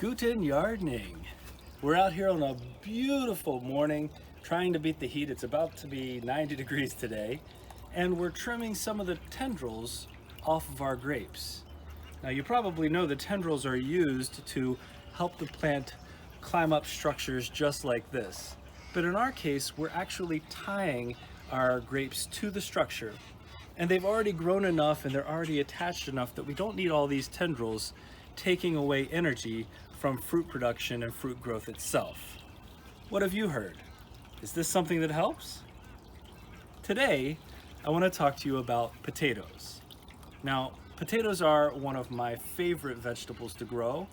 Guten Yardening. We're out here on a beautiful morning trying to beat the heat. It's about to be 90 degrees today, and we're trimming some of the tendrils off of our grapes. Now you probably know the tendrils are used to help the plant climb up structures just like this. But in our case, we're actually tying our grapes to the structure, and they've already grown enough and they're already attached enough that we don't need all these tendrils taking away energy from fruit production and fruit growth itself. What have you heard? Is this something that helps? Today, I want to talk to you about potatoes. Now, potatoes are one of my favorite vegetables to grow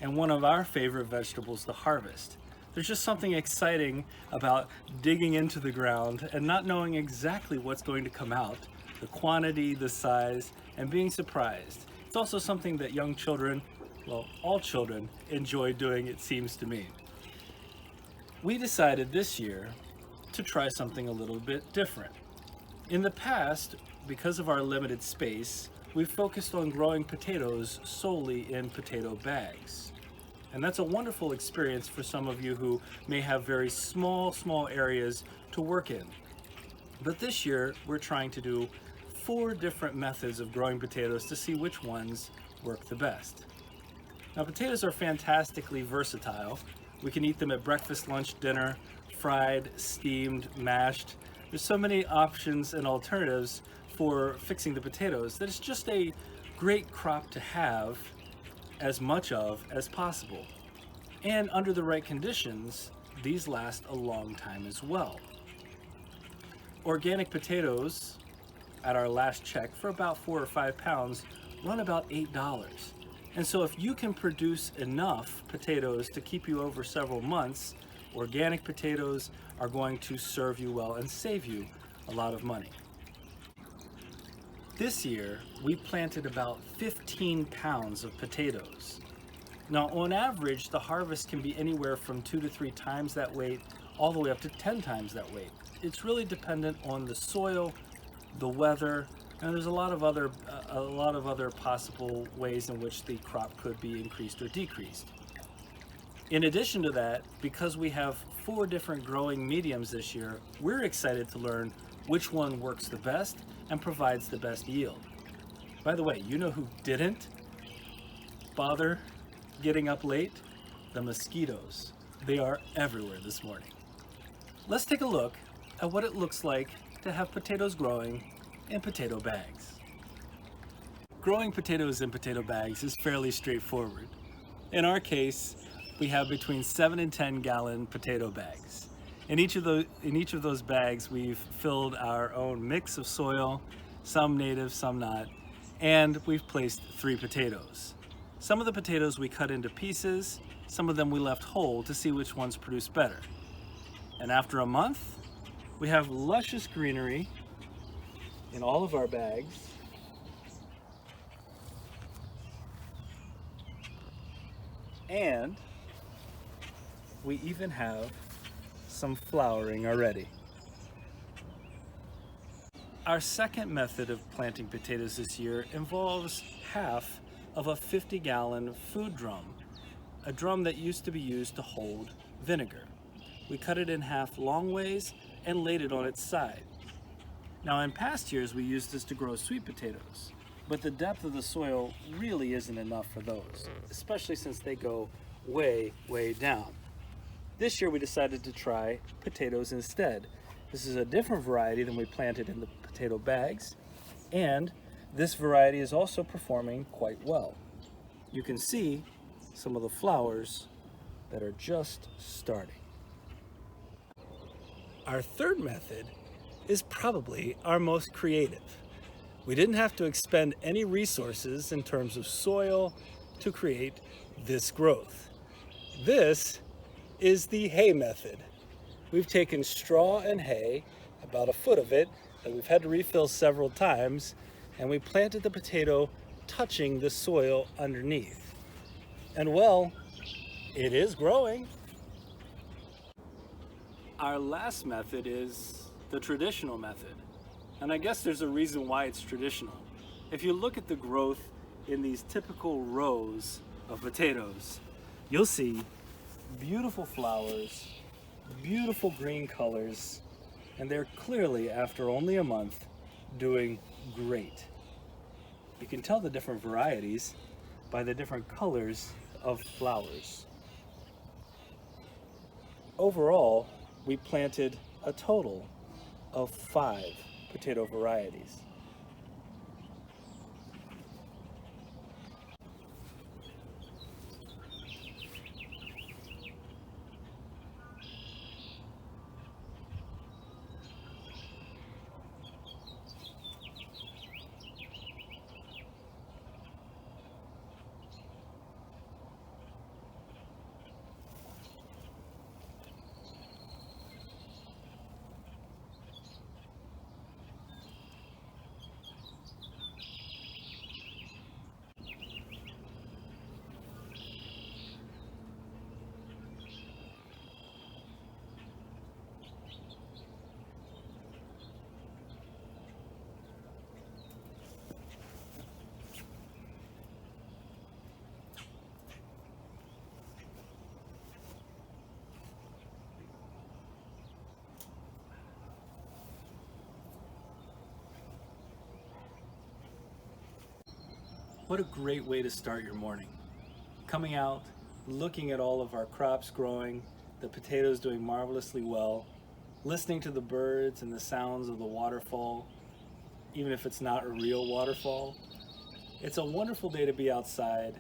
and one of our favorite vegetables to harvest. There's just something exciting about digging into the ground and not knowing exactly what's going to come out, the quantity, the size, and being surprised. It's also something that young children, well, all children enjoy doing, it seems to me. We decided this year to try something a little bit different. In the past, because of our limited space, we've focused on growing potatoes solely in potato bags. And that's a wonderful experience for some of you who may have very small areas to work in. But this year, we're trying to do 4 different methods of growing potatoes to see which ones work the best. Now, potatoes are fantastically versatile. We can eat them at breakfast, lunch, dinner, fried, steamed, mashed. There's so many options and alternatives for fixing the potatoes that it's just a great crop to have as much of as possible. And under the right conditions, these last a long time as well. Organic potatoes, at our last check, for about 4 or 5 pounds, run about $8. And so if you can produce enough potatoes to keep you over several months, organic potatoes are going to serve you well and save you a lot of money. This year, we planted about 15 pounds of potatoes. Now, on average, the harvest can be anywhere from 2 to 3 times that weight, all the way up to 10 times that weight. It's really dependent on the soil, the weather, and there's a lot of other possible ways in which the crop could be increased or decreased. In addition to that, because we have 4 different growing mediums this year, we're excited to learn which one works the best and provides the best yield. By the way, you know who didn't bother getting up late? The mosquitoes. They are everywhere this morning. Let's take a look at what it looks like to have potatoes growing in potato bags. Growing potatoes in potato bags is fairly straightforward. In our case, we have between 7 and 10 gallon potato bags. In each of those bags, we've filled our own mix of soil, some native, some not, and we've placed 3 potatoes. Some of the potatoes we cut into pieces, some of them we left whole to see which ones produce better. And after a month, we have luscious greenery in all of our bags. And we even have some flowering already. Our second method of planting potatoes this year involves half of a 50-gallon food drum, a drum that used to be used to hold vinegar. We cut it in half long ways and laid it on its side. Now, in past years, we used this to grow sweet potatoes, but the depth of the soil really isn't enough for those, especially since they go way down. This year, we decided to try potatoes instead. This is a different variety than we planted in the potato bags, and this variety is also performing quite well. You can see some of the flowers that are just starting. Our third method is probably our most creative. We didn't have to expend any resources in terms of soil to create this growth. This is the hay method. We've taken straw and hay, about a foot of it, that we've had to refill several times, and we planted the potato touching the soil underneath. And well, it is growing. Our last method is the traditional method. And I guess there's a reason why it's traditional. If you look at the growth in these typical rows of potatoes, you'll see beautiful flowers, beautiful green colors, and they're clearly, after only a month, doing great. You can tell the different varieties by the different colors of flowers. Overall, we planted a total of 5 potato varieties. What a great way to start your morning. Coming out, looking at all of our crops growing, the potatoes doing marvelously well, listening to the birds and the sounds of the waterfall, even if it's not a real waterfall. It's a wonderful day to be outside,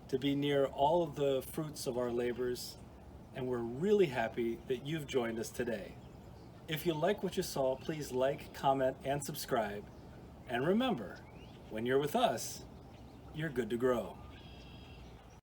to be near all of the fruits of our labors, and we're really happy that you've joined us today. If you like what you saw, please like, comment, and subscribe. And remember, when you're with us, you're good to grow.